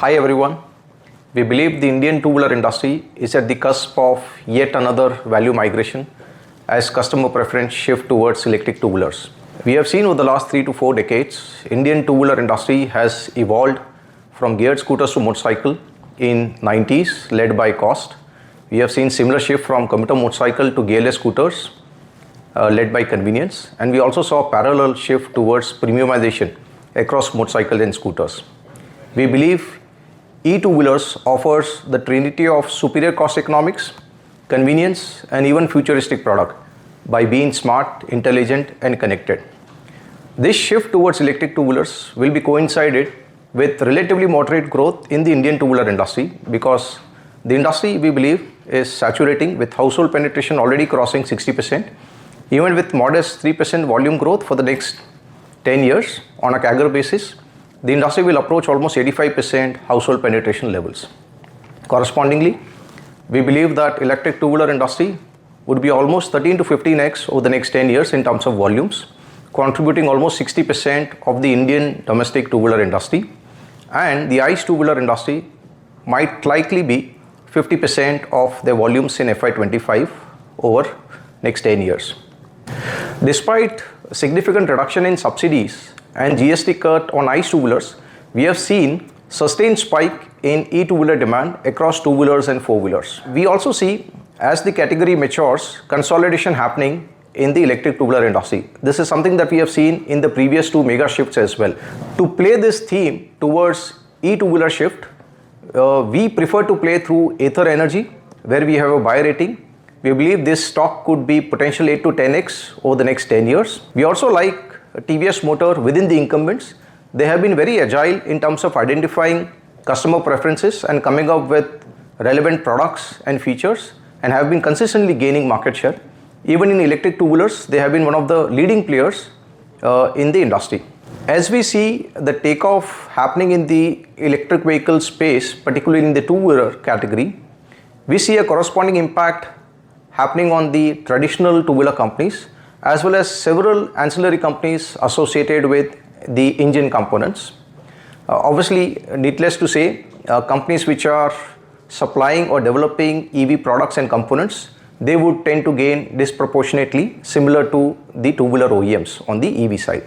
Hi everyone. We believe the Indian two-wheeler industry is at the cusp of yet another value migration as customer preference shift towards electric two-wheelers. We have seen over the last 3 to 4 decades, Indian two-wheeler industry has evolved from geared scooters to motorcycle in 90s led by cost. We have seen similar shift from commuter motorcycle to gearless scooters led by convenience, and we also saw a parallel shift towards premiumization across motorcycles and scooters. We believe e-two-wheelers offers the trinity of superior cost economics, convenience, and even futuristic product by being smart, intelligent, and connected. This shift towards electric two-wheelers will be coincided with relatively moderate growth in the Indian two-wheeler industry because the industry, we believe, is saturating with household penetration already crossing 60%. Even with modest 3% volume growth for the next 10 years on a CAGR basis, the industry will approach almost 85% household penetration levels. Correspondingly, we believe that electric two-wheeler industry would be almost 13 to 15x over the next 10 years in terms of volumes, contributing almost 60% of the Indian domestic two-wheeler industry, and the ICE two-wheeler industry might likely be 50% of their volumes in FY25 over next 10 years. Despite significant reduction in subsidies and GST cut on ICE two-wheelers, we have seen sustained spike in e-two-wheeler demand across two-wheelers and four-wheelers. We also see, as the category matures, consolidation happening in the electric two-wheeler industry. This is something that we have seen in the previous two mega shifts as well. To play this theme towards e-two-wheeler shift, we prefer to play through Ather Energy, where we have a buy rating. We believe this stock could be potential 8 to 10x over the next 10 years. We also like TVS Motor within the incumbents. They have been very agile in terms of identifying customer preferences and coming up with relevant products and features and have been consistently gaining market share. Even in electric two-wheelers, they have been one of the leading players in the industry. As we see the takeoff happening in the electric vehicle space, particularly in the two-wheeler category, we see a corresponding impact happening on the traditional two-wheeler companies as well as several ancillary companies associated with the engine components. Obviously, needless to say, companies which are supplying or developing EV products and components, they would tend to gain disproportionately similar to the two-wheeler OEMs on the EV side.